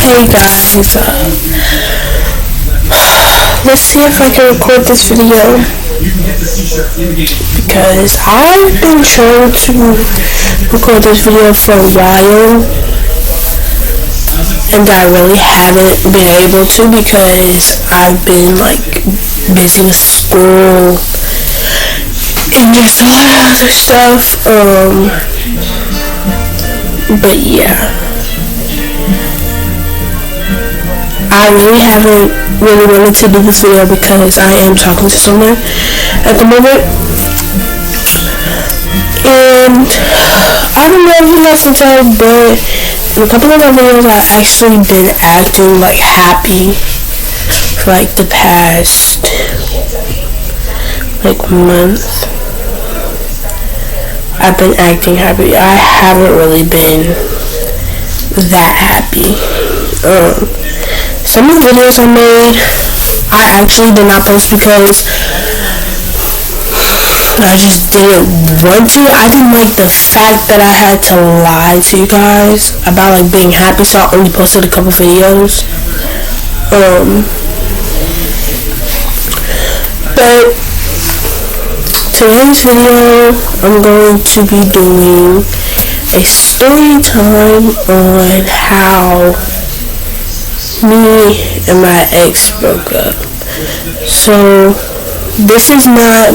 Hey guys, let's see if I can record this video because I've been trying to record this video for a while and I really haven't been able to because I've been busy with school and just a lot of other stuff. But yeah, I really haven't wanted to do this video because I am talking to someone at the moment, and I don't know if you guys can tell, but in a couple of my videos I've actually been acting happy for the past month. I've been acting happy. I haven't really been that happy. Some of the videos I made, I actually did not post because I just didn't want to. I didn't like the fact that I had to lie to you guys about being happy, so I only posted a couple videos. But today's video, I'm going to be doing a story time on how me and my ex broke up. So this is not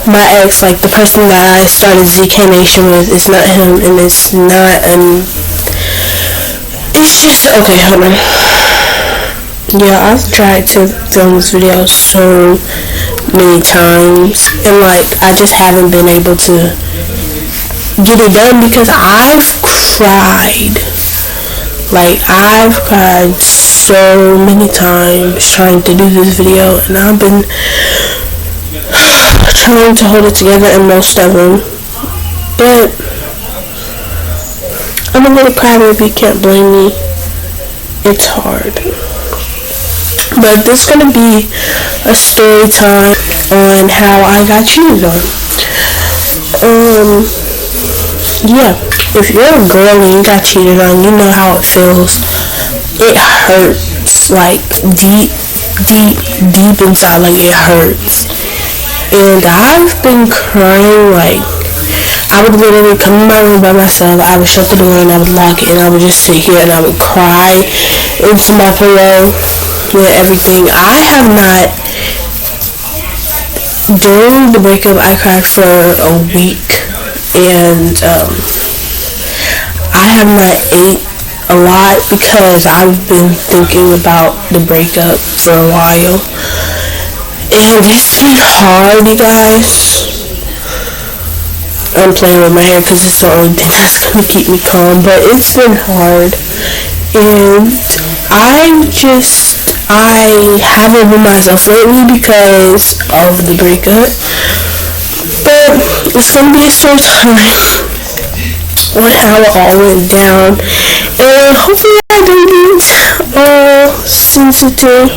my ex, the person that I started ZK Nation with. It's not him, and it's not it's just, okay, hold on. Yeah, I've tried to film this video so many times, and I just haven't been able to get it done because I've cried. I've cried so many times trying to do this video, and I've been trying to hold it together in most of them, but I'm a little crybaby, can't blame me. It's hard. But this is going to be a story time on how I got cheated on. Yeah, if you're a girl and you got cheated on, you know how it feels. It hurts, deep inside, it hurts. And I've been crying, I would literally come in my room by myself, I would shut the door and I would lock it, and I would just sit here and I would cry into my pillow with everything. I have not, during the breakup, I cried for a week, and I have not ate a lot because I've been thinking about the breakup for a while, and it's been hard, you guys. I'm playing with my hair because it's the only thing that's going to keep me calm, but it's been hard, and I haven't been myself lately because of the breakup, but it's going to be a story time on how it all went down, and hopefully I don't get all sensitive,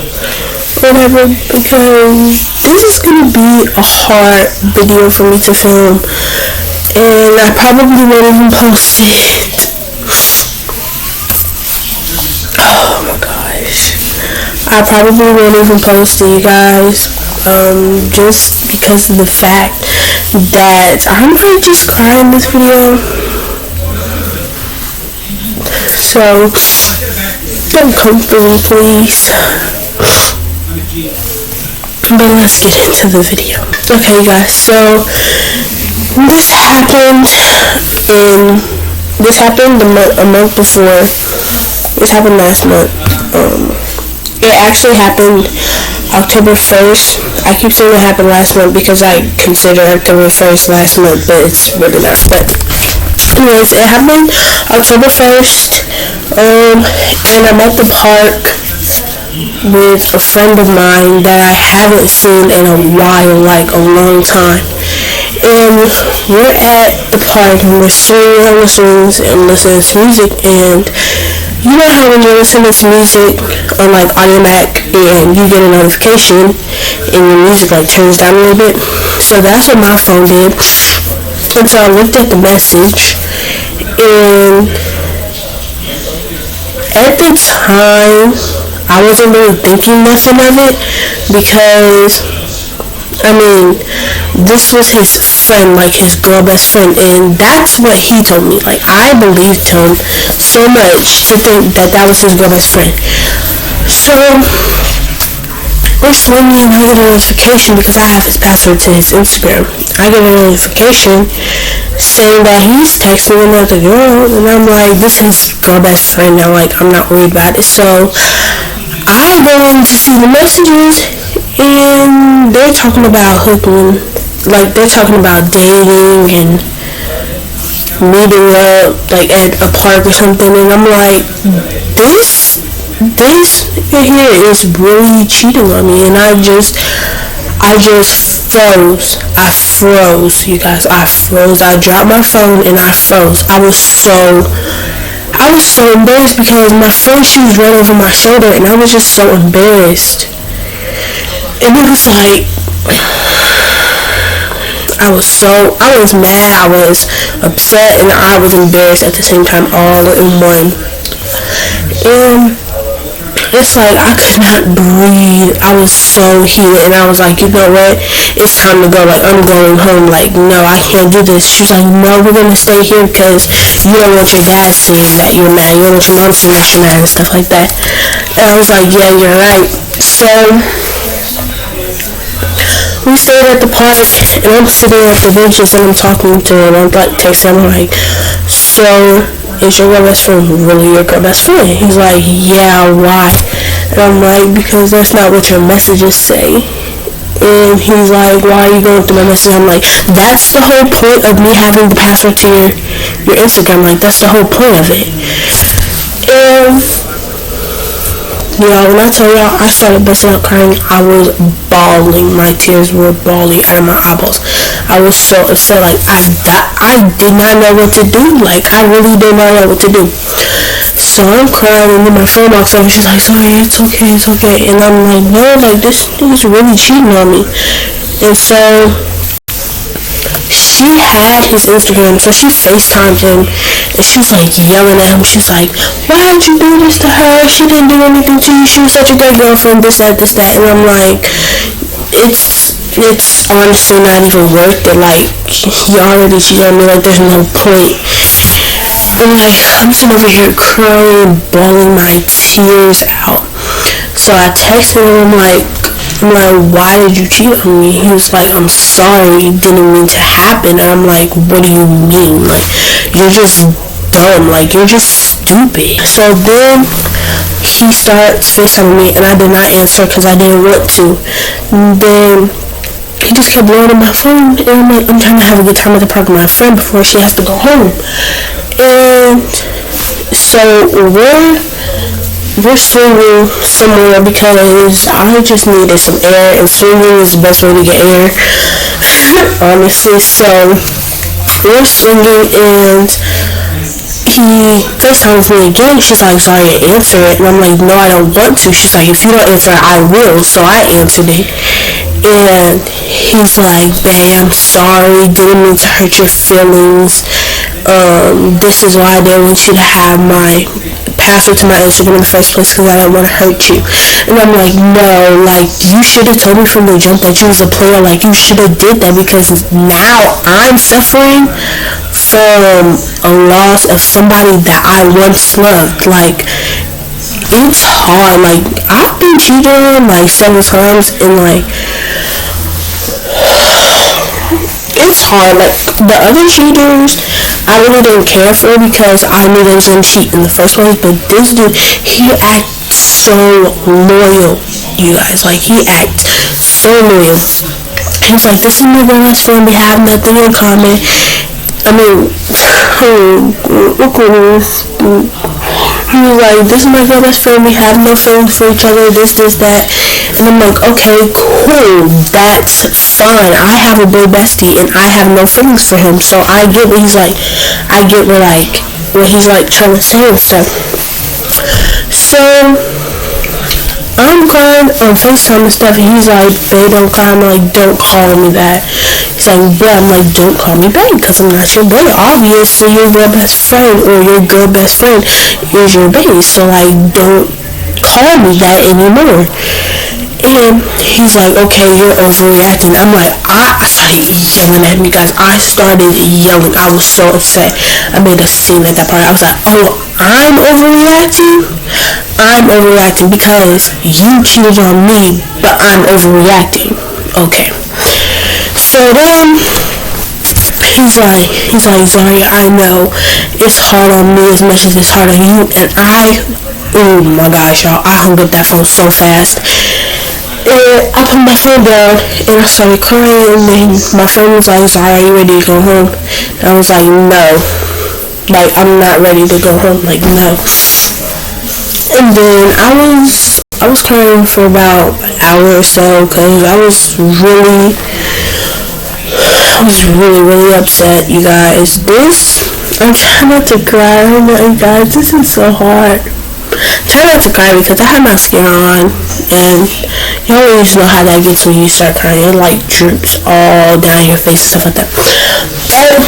whatever, because this is going to be a hard video for me to film, and I probably won't even post it. Oh my gosh. I probably won't even post it, you guys, just because of the fact that I might just cry in this video. So, don't come for me, please. But let's get into the video. Okay, guys, so this happened a month before. This happened last month. It actually happened October 1st. I keep saying it happened last month because I consider October 1st last month, but it's really not. But anyways, it happened October 1st, and I'm at the park with a friend of mine that I haven't seen in a while, a long time. And we're at the park and we're sitting on the swings and listening to music, and you know how when you're listening to music on Audiomack and you get a notification and your music turns down a little bit? So that's what my phone did. And so I looked at the message, and at the time, I wasn't really thinking nothing of it because, I mean, this was his friend, like his girl best friend, and that's what he told me. Like, I believed him so much to think that that was his girl best friend. So, we're swinging, I get a notification because I have his password to his Instagram. I get a notification saying that he's texting another girl, and I'm like, this is his girl best friend now, like, I'm not worried about it. So, I go in to see the messages, and they're talking about hooking, like, they're talking about dating and meeting up, like, at a park or something, and I'm like, this here is really cheating on me, and I just froze. I froze, you guys. I froze. I dropped my phone and I froze. I was so embarrassed because my friend, she was right over my shoulder, and I was just so embarrassed. And it was like, I was mad, I was upset, and I was embarrassed at the same time, all in one. And it's like I could not breathe. I was so heated, and I was like, you know what? It's time to go. Like, I'm going home. Like, no, I can't do this. She's like, no, we're gonna stay here because you don't want your dad seeing that you're mad. You don't want your mom seeing that you're mad and stuff like that. And I was like, yeah, you're right. So we stayed at the park, and I'm sitting at the benches, and I'm talking to him. I'm like texting him, like, so is your girl best friend really your girl best friend? He's like, yeah, why? And I'm like, because that's not what your messages say. And he's like, why are you going through my message? I'm like, that's the whole point of me having the password to your Instagram. Like, that's the whole point of it. And y'all, when I tell y'all, I started busting out crying. I was bawling. My tears were bawling out of my eyeballs. I was so upset. Like, I did not know what to do. Like, I really did not know what to do. So I'm crying, and then my friend walks over. She's like, sorry, it's okay. And I'm like, no, like, this nigga's really cheating on me. And so she had his Instagram, so she FaceTimed him, and she was like yelling at him. She's like, why did you do this to her? She didn't do anything to you. She was such a great girlfriend, this, that. And I'm like, it's honestly not even worth it. Like, he already cheated on me. Like, there's no point. And like, I'm sitting over here crying, bawling my tears out. So I texted him, I'm like, why did you cheat on me? He was like, I'm sorry, it didn't mean to happen. And I'm like, what do you mean? Like, you're just dumb. Like, you're just stupid. So then he starts FaceTiming me, and I did not answer because I didn't want to. And then he just kept blowing up my phone, and I'm like, I'm trying to have a good time at the park with my friend before she has to go home. And so we're swinging somewhere because I just needed some air, and swinging is the best way to get air, honestly. So we're swinging, and he FaceTimes me again. She's like, sorry, answer it. And I'm like, no, I don't want to. She's like, if you don't answer it, I will. So I answered it. And he's like, babe, I'm sorry, didn't mean to hurt your feelings. This is why I didn't want you to have my password to my Instagram in the first place, because I didn't want to hurt you. And I'm like, no, like, you should have told me from the jump that you was a player. Like, you should have did that, because now I'm suffering from a loss of somebody that I once loved. Like, it's hard. Like, I've been cheated on like several times, and like, it's hard. Like, the other cheaters, I really didn't care for, because I knew they was gonna cheat in the first place. But this dude, he acts so loyal, you guys. Like, he acts so loyal. He was like, this is my girl best friend, we have nothing in common. I mean, he was like, this is my girl best friend, we have no feelings for each other, this, that. And I'm like, okay, cool, that's fine. I have a boy bestie, and I have no feelings for him. So I get what he's like. I get what he's like trying to say and stuff. So I'm crying on FaceTime and stuff, and he's like, babe, don't cry. I'm like, don't call me that. He's like, but I'm like, don't call me bae, because I'm not your bae. Obviously, your girl best friend or your girl best friend is your bae. So, like, don't call me that anymore. And he's like, okay, you're overreacting. I'm like, I started yelling at me, guys. I started yelling. I was so upset. I made a scene at that part. I was like, oh, I'm overreacting? I'm overreacting because you cheated on me, but I'm overreacting. Okay. So then he's like, Zaria, I know it's hard on me as much as it's hard on you. And oh my gosh, y'all, I hung up that phone so fast. And I put my phone down and I started crying, and then my friend was like, Zaria, are you ready to go home? And I was like, no. Like, I'm not ready to go home. Like, no. And then I was crying for about an hour or so because I was really, really upset, you guys. I'm trying not to cry. Oh my god, this is so hard. Try not to cry because I had mascara on, and you always know how that gets when you start crying. It like drips all down your face and stuff like that. But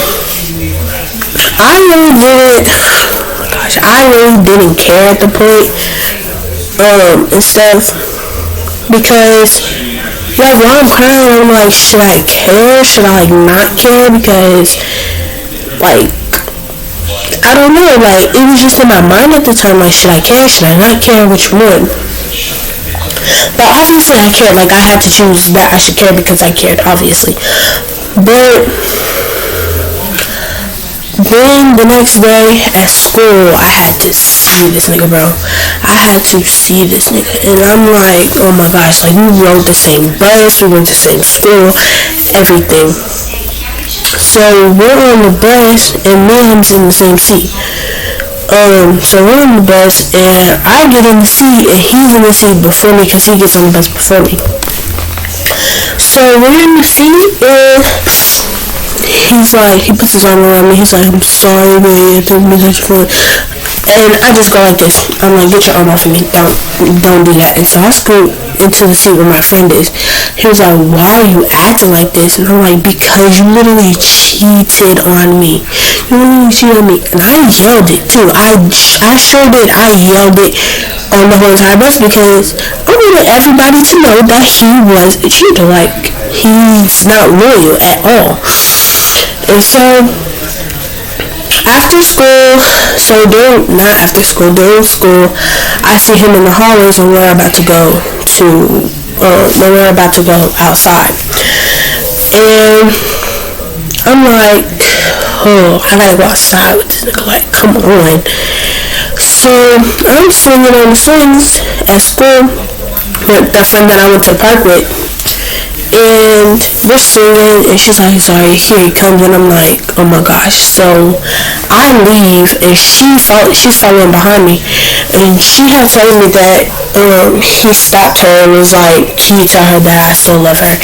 I really didn't care at the point and stuff, because like while I'm crying, I'm like, should I care? Should I like not care? Because like, I don't know, like, it was just in my mind at the time, like, should I care, should I not care, which one? But obviously I cared, like, I had to choose that I should care because I cared, obviously. But then the next day at school, I had to see this nigga, bro. I had to see this nigga, and I'm like, oh my gosh, like, we rode the same bus, we went to the same school, everything. So we're on the bus, and me and him's in the same seat. So we're on the bus, and I get in the seat, and he's in the seat before me, because he gets on the bus before me. So we're in the seat, and he's like, he puts his arm around me, he's like, I'm sorry, babe, I didn't mean that for it. And I just go like this. I'm like, get your arm off of me. Don't do that. And so I scoot into the seat where my friend is. He was like, why are you acting like this? And I'm like, because you literally cheated on me. You literally cheated on me. And I yelled it too. I sure did. I yelled it on the whole entire bus because I wanted everybody to know that he was a cheater. Like, he's not loyal at all. And so after school, during school, I see him in the hallways, and we're about to go outside. And I'm like, oh, I gotta go outside with this nigga, like, come on. So I'm swinging on the swings at school with the friend that I went to the park with. And we're singing, and she's like, sorry, here he comes, and I'm like, oh my gosh. So I leave, and she's following behind me, and she had told me that he stopped her and was like, can you tell her that I still love her?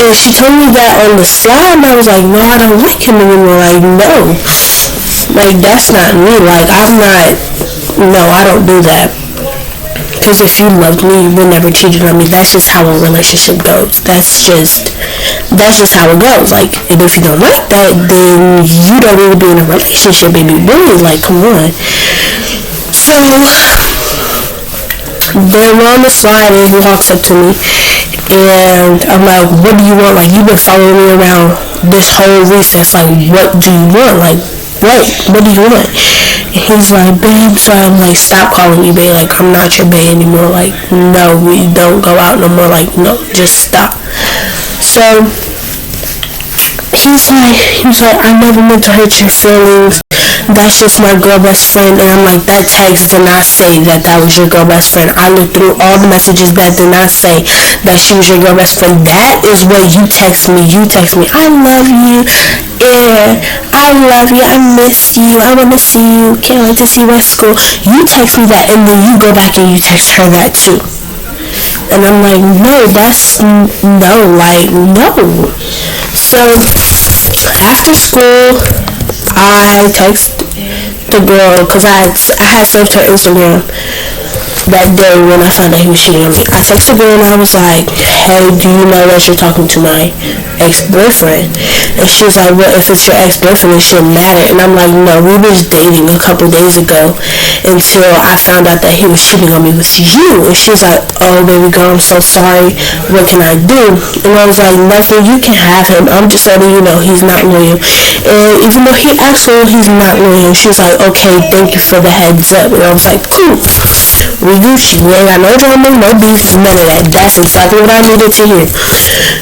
And she told me that on the slide, and I was like, no, I don't like him anymore. Like, no, like, that's not me. Like, I don't do that. Because if you loved me, you would never cheated on me. That's just how a relationship goes. That's just how it goes. Like, and if you don't like that, then you don't need to be in a relationship, baby boy. Like, come on. So then we're on the slide, and he walks up to me, and I'm like, what do you want? Like, you've been following me around this whole recess. Like, what do you want? Like, what do you want? And he's like, babe, so I'm like, stop calling me babe. Like, I'm not your babe anymore. Like, no, we don't go out no more. Like, no, just stop. So he was like, I never meant to hurt your feelings. That's just my girl best friend. And I'm like, that text did not say that was your girl best friend. I looked through all the messages that did not say that she was your girl best friend. That is what you text me. You text me, I love you. Yeah, I love you. I miss you. I want to see you. Can't wait to see you at school. You text me that, and then you go back and you text her that too. And I'm like, no. So after school, I text the girl, because I had searched her Instagram, that day when I found out he was cheating on me, I texted her and I was like, hey, do you know that you're talking to my ex-boyfriend? And she was like, well, if it's your ex-boyfriend, it shouldn't matter. And I'm like, no, we was dating a couple days ago until I found out that he was cheating on me with you. And she was like, oh, baby girl, I'm so sorry. What can I do? And I was like, nothing, you can have him. I'm just letting you know he's not loyal. And even though he asked for, he's not loyal. She was like, okay, thank you for the heads up. And I was like, cool. We Gucci. We ain't got no drama, no beef, none of that. That's exactly what I needed to hear.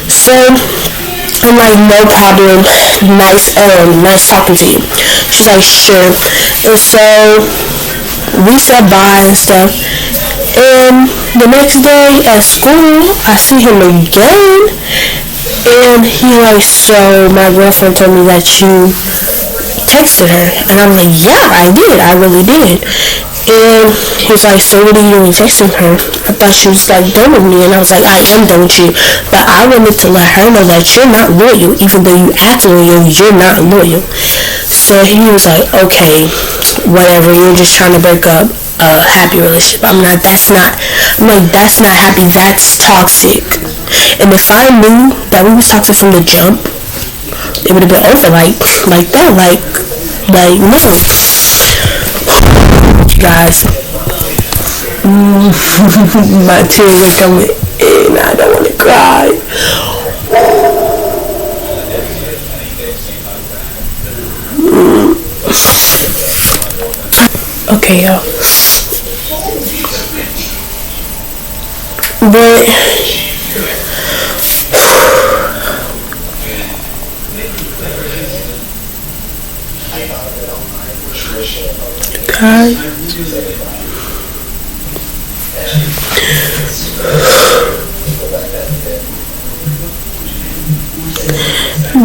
So I'm like, no problem. Nice talking to you. She's like, sure. And so we said bye and stuff. And the next day at school, I see him again. And he like, so my girlfriend told me that you texted her. And I'm like, yeah, I did. I really did. And he was like, so what are you doing texting her? I thought she was like done with me. And I was like, I am done with you. But I wanted to let her know that you're not loyal. Even though you act loyal, you're not loyal. So he was like, okay, whatever. You're just trying to break up a happy relationship. I'm like, that's not happy. That's toxic. And if I knew that we was toxic from the jump, it would have been over like that. Like no. Guys, my tears are coming in. I don't want to cry. Okay, y'all. But guys,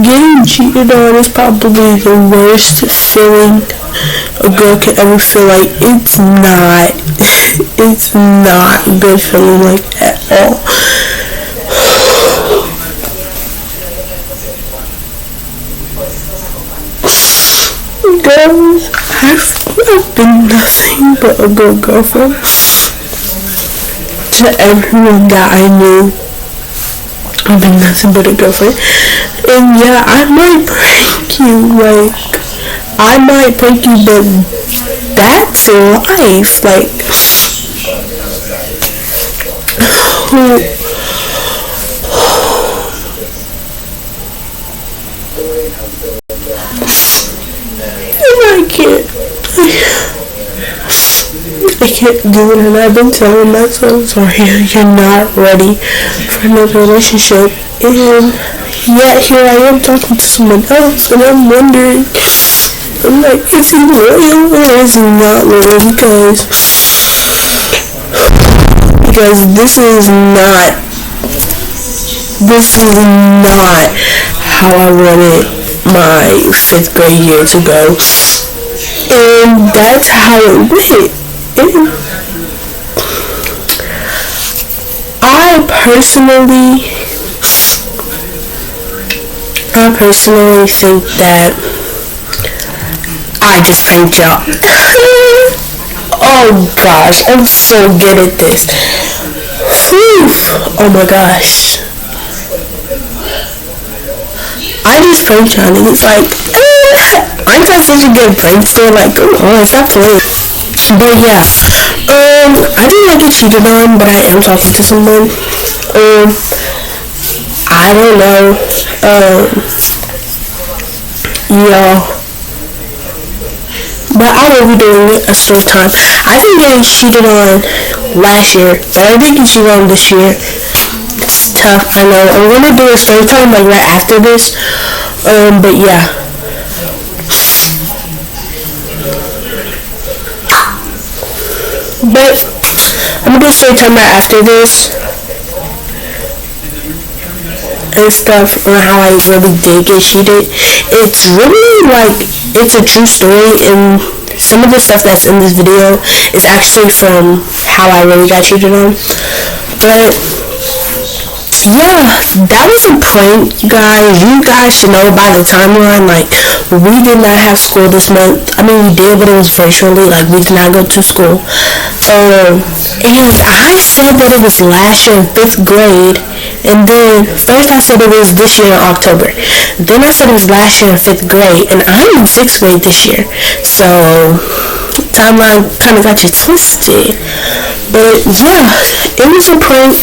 getting cheated on is probably the worst feeling a girl can ever feel. Like, it's not good feeling like at all. Girls, I've been nothing but a good girlfriend to everyone that I knew. I've been nothing but a girlfriend. And yeah, I might break you, like, I might break you, but that's life. Like, I can't do it, and I've been telling myself, sorry, you're not ready for another relationship, and yet here I am talking to someone else, and I'm wondering, I'm like, is he loyal or is he not loyal? Because this is not how I wanted my 5th grade year to go, and that's how it went. And I personally think that I just pranked y'all. Oh gosh, I'm so good at this. Oh my gosh. I just pranked y'all, and it's like, aren't I such a good prankster? Like, come on, stop playing. But yeah, I did not get cheated on, but I am talking to someone. I don't know, y'all, but I will be doing it a short time. I've been getting cheated on last year, but I did get cheated on this year. It's tough, I know. I'm gonna do a story time like right after this, but yeah. But I'm gonna do a story time right after this and stuff on how I really did get cheated. It's really like, it's a true story, and some of the stuff that's in this video is actually from how I really got cheated on. But yeah, that was a prank, you guys. You guys should know by the timeline, like, we did not have school this month. I mean, we did, but it was virtually, like, we did not go to school. And I said that it was last year in 5th grade, and then first I said it was this year in October. Then I said it was last year in 5th grade, and I'm in 6th grade this year. So timeline kind of got you twisted. But yeah, it was a prank.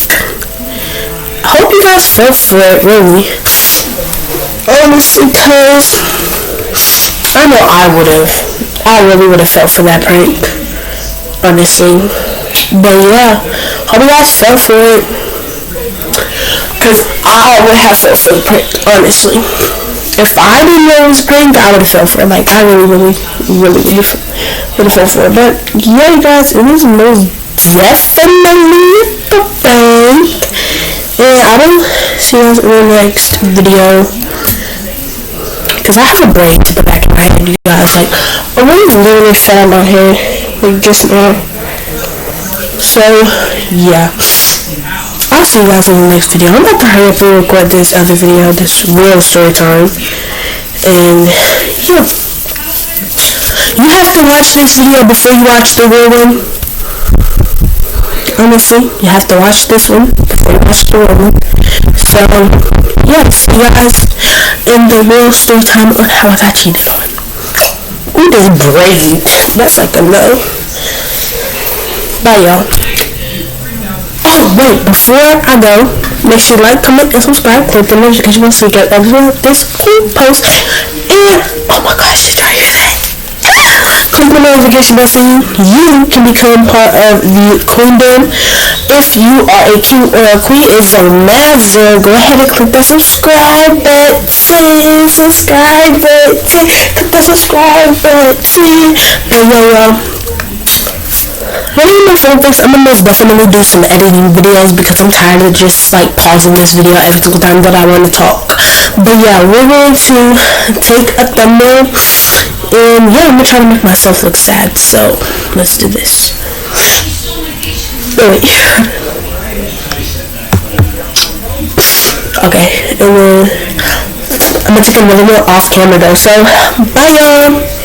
I hope you guys fell for it, really. Honestly, cause I know I would have. I really would have fell for that prank. Honestly. But yeah, hope you guys fell for it. Cause I would have fell for the prank, honestly. If I didn't know it was a prank, I would have fell for it. Like, I really would have fell for it. But yeah, you guys, it was most definitely the prank. And I will see you guys in the next video. Cause I have a brain to the back of my head, you guys. Like, I literally fell down here, like, just now. So, yeah. I'll see you guys in the next video. I'm about to hurry up and record this other video, this real story time. And, yeah. You have to watch this video before you watch the real one. Honestly, you have to watch this one before you watch the real one. So, yeah, see you guys in the real story time on how I got cheated on. Ooh, this braid. That's like a no. Bye, y'all. Oh, wait, before I go, make sure you like, comment, and subscribe. Click the notification bell so you get every this cool post. And, oh my gosh, did y'all hear that? Click the notification bell so you can become part of the Queendom. If you are a king or a queen, it doesn't matter. Go ahead and click that subscribe button. Click that subscribe button. And yo, really, my focus, I'm gonna most definitely do some editing videos because I'm tired of just like pausing this video every single time that I want to talk. But yeah, we're going to take a thumbnail, and yeah, I'm gonna try to make myself look sad. So let's do this. Wait. Okay, and then I'm gonna take another one off camera though. So bye, y'all.